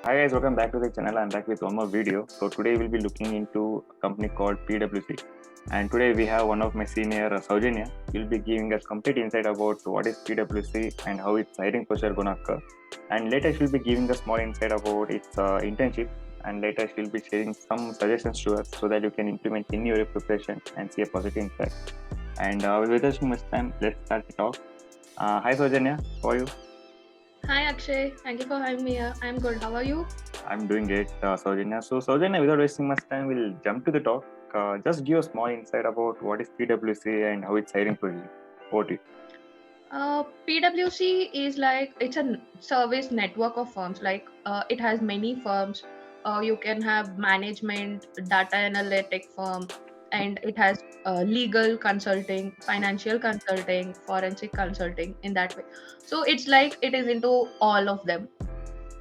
Hi guys, welcome back to the channel. I'm back with one more video. So today we'll be looking into a company called PWC. And today we have one of my senior, Saujanya. He'll be giving us complete insight about what is PWC and how its hiring procedure gonna occur. And later she'll be giving us more insight about its internship. And later she'll be sharing some suggestions to us so that you can implement in your preparation and see a positive impact. And without too much time, let's start the talk. Hi Saujanya, how are you? Hi Akshay, thank you for having me here. I'm good. How are you? I'm doing great, Saujanya. So, Saujanya, without wasting much time, we'll jump to the talk. Just give a small insight about what is PWC and how it's hiring procedure. What it? PWC is like it's a service network of firms. It has many firms. You can have management, data analytic firm, and it has legal consulting, financial consulting, forensic consulting in that way. So it's like it is into all of them.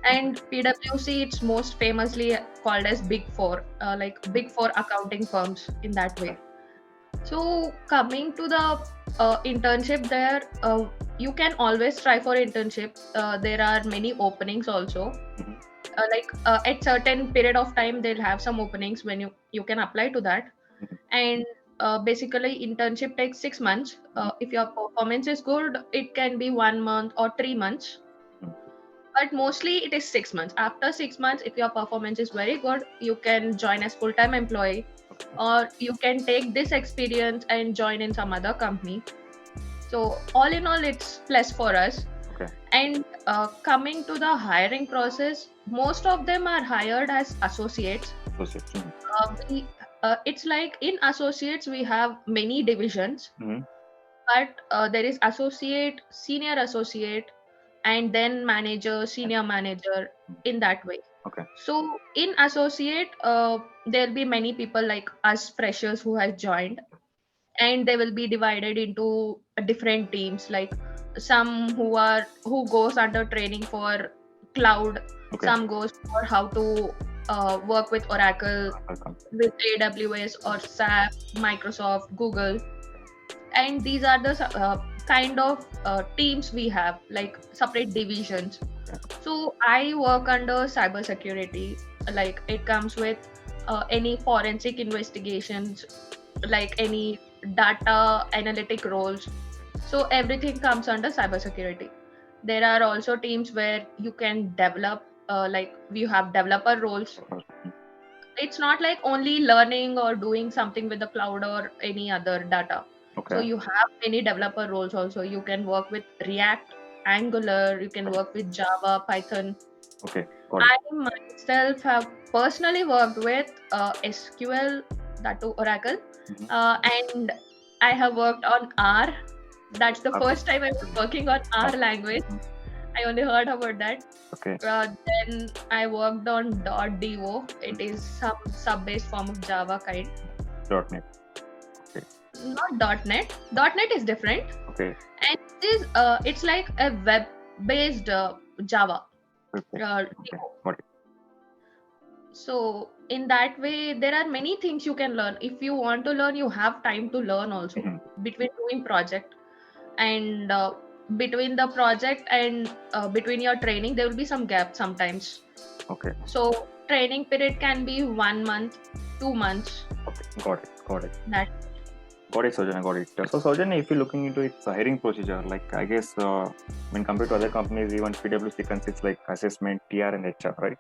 And PWC, it's most famously called as Big Four, like Big Four accounting firms in that way. So coming to the internship, you can always try for internship. There are many openings also. Mhm. At certain period of time, they'll have some openings when you can apply to that. Mhm. And basically, internship takes 6 months. If your performance is good, it can be 1 month or 3 months, Mhm. but mostly it is 6 months. After 6 months, if your performance is very good, you can join as full-time employee, or you can take this experience and join in some other company. So all in all, it's plus for us. Okay. And coming to the hiring process, most of them are hired as associates. Associate. Mhm. It's like in associates we have many divisions, Mhm. but there is associate, senior associate, and then manager, senior manager, in that way. Okay. So in associate, there'll be many people like us freshers who has joined, and they will be divided into different teams, like some who goes under training for cloud, Okay. some goes for how to work with Oracle, Welcome. with AWS or SAP, Microsoft, Google. And these are the kind of teams we have, like separate divisions. So I work under cybersecurity. Like it comes with any forensic investigations, like any data analytic roles. So everything comes under cybersecurity. There are also teams where you can develop, like you have developer roles. It's not like only learning or doing something with the cloud or any other data. So Okay. you have many developer roles also. You can work with React, Angular, you can work with Java, Python. Okay. Got it. I myself have personally worked with SQL, that too Oracle, Mhm. and I have worked on R. That's the Okay. first time I was working on R language. Mhm. I only heard about that. Okay. Then I worked on .do. It is some sub-based form of Java kind. .NET. Okay. Not .net. .net is different, Okay. and it's like a web-based Java. Okay. Okay. Demo. Got it. So in that way, there are many things you can learn. If you want to learn, you have time to learn also Mhm. between doing project, and between the project and between your training, there will be some gap sometimes. Okay. So training period can be 1 month, 2 months. Okay. Got it. Got it. That Got it, Saujanya, got it. So, Saujanya, if you're looking into its hiring procedure, like I guess when compared to other companies, even PwC consists like assessment, TR, and HR, right?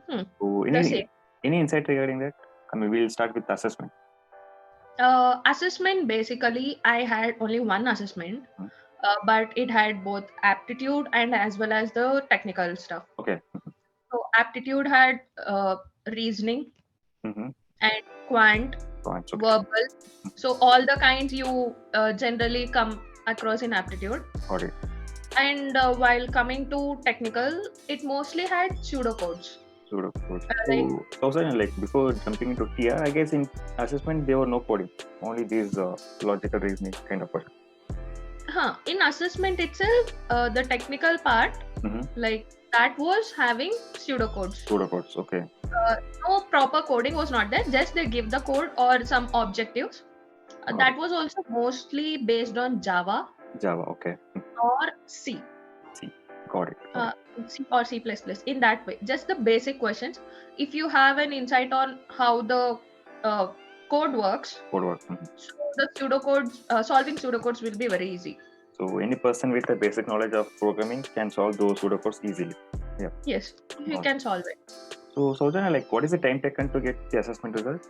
So, the same. any insight regarding that? I mean, we'll start with assessment. Assessment, basically, I had only one assessment, Mhm. but it had both aptitude and as well as the technical stuff. Okay. So aptitude had reasoning Mm-hmm. and quant, Points. Okay. verbal. So all the kinds you generally come across in aptitude. Got it. And while coming to technical, it mostly had pseudocodes. So, Like Saujanya, like before jumping into TR, I guess in assessment there were no coding, only these logical reasoning kind of question. in assessment itself, the technical part, Mm-hmm. like that was having pseudocodes. Pseudocodes. Okay. No proper coding was not there. Just they give the code or some objectives. Got That it. was also mostly based on Java Java. Okay. or C. See. Got it. Got it. C or C++, in that way. Just the basic questions. If you have an insight on how the uh, code works, Code work. so the pseudocodes, solving pseudocodes will be very easy. So any person with a basic knowledge of programming can solve those pseudocodes easily. Yeah. Yes, you can solve it. So Saujanya, like, what is the time taken to get the assessment result?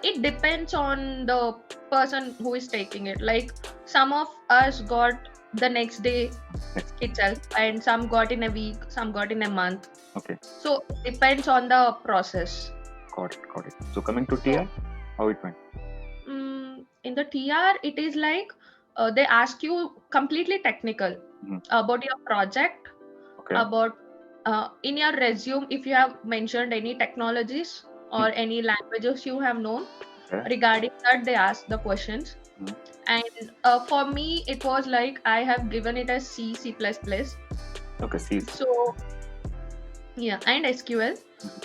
It depends on the person who is taking it. Like some of us got the next day itself, and some got in a week, some got in a month. Okay. So it depends on the process. Got it. So coming to TR, how it went? In the TR, it is like they ask you completely technical about your project, about in your resume, if you have mentioned any technologies or any languages you have known. Regarding that, they ask the questions. And for me, it was like I have given it as C++. Okay, C. So yeah, and SQL.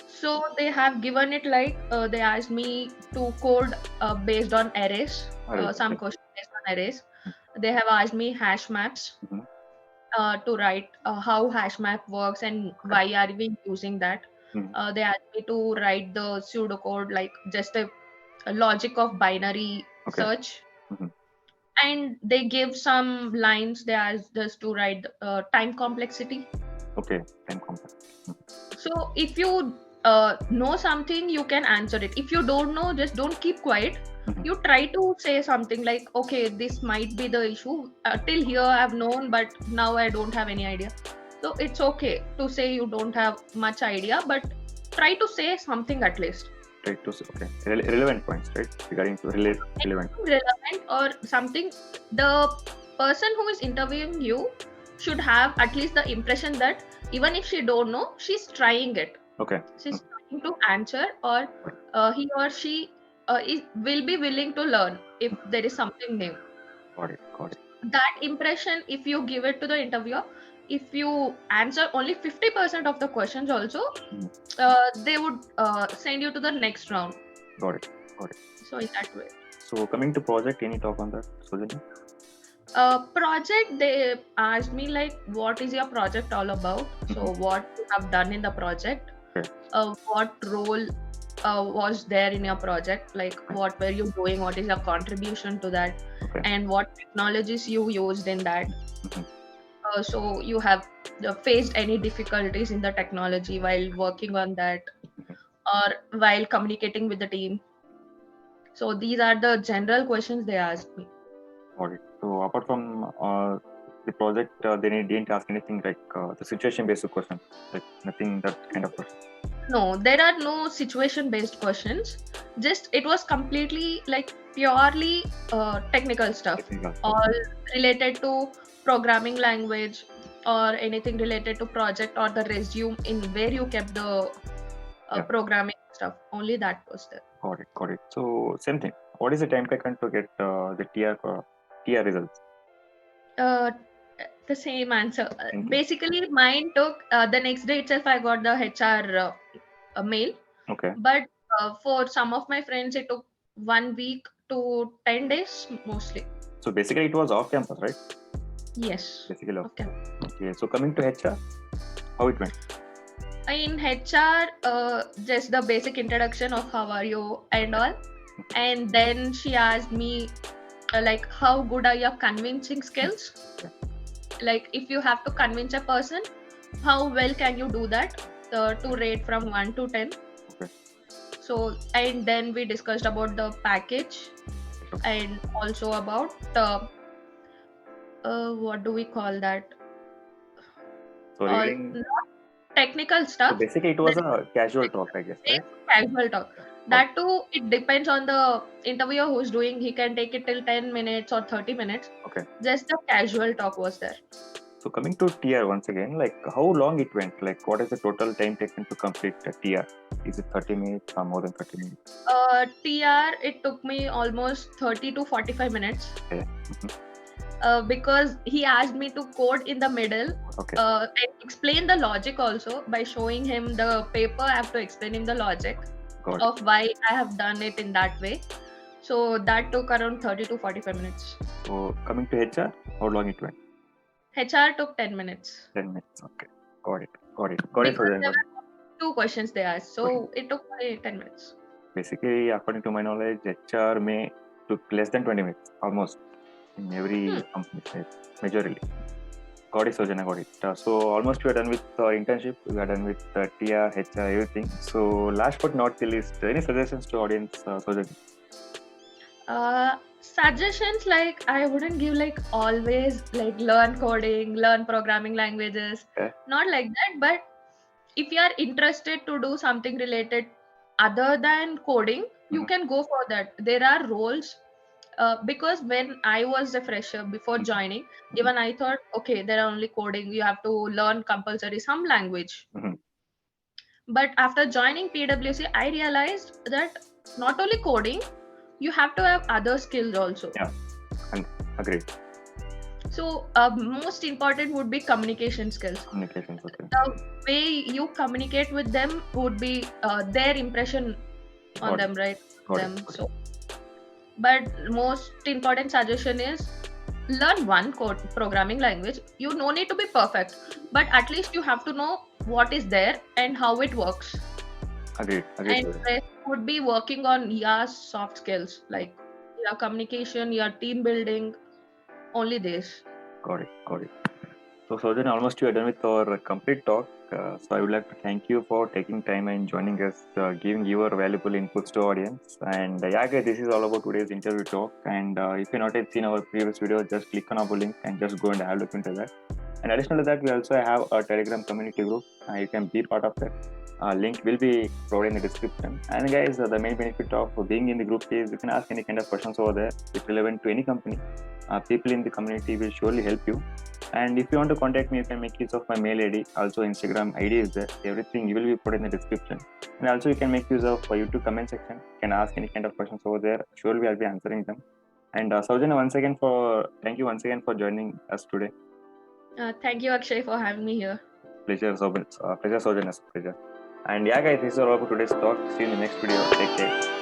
So they have given it like they asked me to code based on arrays, some questions based on arrays. They have asked me hash maps to write how hash map works and why are we using that. They asked me to write the pseudocode, like just a logic of binary search. And they give some lines. They asked us to write time complexity. Okay, time complexity. So if you know something, you can answer it. If you don't know, just don't keep quiet. You try to say something like, okay, this might be the issue. Till here I've known, but now I don't have any idea. So it's okay to say you don't have much idea, but try to say something at least. Try to say, okay, relevant points, right? Regarding to relevant or something. The person who is interviewing you should have at least the impression that even if she don't know, she's trying it. Okay. She's trying to answer, or he or she will be willing to learn if there is something new. Got it. That impression, if you give it to the interviewer, if you answer only 50% of the questions also, they would send you to the next round. Got it. So in that way. So coming to project, any talk on that, Saujanya? Project, they asked me like, what is your project all about? So what you have done in the project, what role was there in your project, like what were you doing, what is your contribution to that, and what technologies you used in that. So you have faced any difficulties in the technology while working on that, or while communicating with the team. So these are the general questions they asked me. Got it. So apart from the project, they didn't ask anything like the situation-based question, like nothing that kind of question. No, there are no situation-based questions. Just it was completely like purely technical stuff, all related to programming language or anything related to project or the resume in where you kept the programming stuff. Only that was there. Got it. So same thing. What is the time taken to get the TR results? The same answer. Basically, mine took the next day itself. I got the HR mail. Okay. But for some of my friends, it took 1 week to 10 days mostly. So basically, it was off campus, right? Yes. Basically off campus. Okay. So coming to HR, how it went? In HR, just the basic introduction of how are you and all. And then she asked me, like, how good are your convincing skills? Like, if you have to convince a person, how well can you do that? To rate from 1 to 10. Okay. So, and then we discussed about the package and also about what do we call that? Not technical stuff. So basically, it was a casual talk, I guess, right? Casual talk. That too, it depends on the interviewer who's doing. He can take it till 10 minutes or 30 minutes. Okay. Just the casual talk was there. So coming to TR once again, like how long it went? Like what is the total time taken to complete the TR? Is it 30 minutes or more than 30 minutes? TR, it took me almost 30 to 45 minutes. Okay. Because he asked me to code in the middle and explain the logic also. By showing him the paper, I have to explain him the logic of why I have done it in that way. So that took around 30 to 45 minutes. So coming to HR, how long it went? HR took 10 minutes 10 minutes. Okay. Got it. Got it. because Saujanya. there were 2 questions they asked. Okay. So it took my 10 minutes. Basically, according to my knowledge, HR may took less than 20 minutes almost in every company, majorly. Got it, Saujanya, got it. So almost we are done with internship. We are done with TR, HR, everything. So last but not the least, any suggestions to audience, Saujanya? Suggestions, like I wouldn't give like always like learn coding, learn programming languages. Okay. Not like that, but if you are interested to do something related other than coding, you can go for that. There are roles. Because when I was a fresher before joining, even I thought, okay, there are only coding. You have to learn compulsory some language. But after joining PWC, I realized that not only coding, you have to have other skills also. Yeah, agreed. So most important would be communication skills. Communications, okay. The way you communicate with them would be their impression on them, right? So, but most important suggestion is learn one code programming language. You no need to be perfect, but at least you have to know what is there and how it works. Agreed. And rest would be working on your soft skills like your communication, your team building, only this. Got it. So, Saujanya, almost we are done with our complete talk. So, I would like to thank you for taking time and joining us, giving your valuable inputs to audience. And yeah, guys, this is all about today's interview talk. And if you're not yet seen our previous video, just click on our link and just go and have a look into that. And additional to that, we also have a Telegram community group. You can be part of that. Link will be provided in the description. And guys, the main benefit of being in the group is you can ask any kind of questions over there. It's relevant to any company. People in the community will surely help you. And if you want to contact me, you can make use of my mail ID. Also, Instagram ID is there. Everything will be put in the description. And also, you can make use of YouTube comment section. You can ask any kind of questions over there. Surely, I'll be answering them. And Saujanya, thank you once again for joining us today. Thank you, Akshay, for having me here. Pleasure, Saujanya. Pleasure. And yeah, guys, this is all about today's talk. See you in the next video. Take care.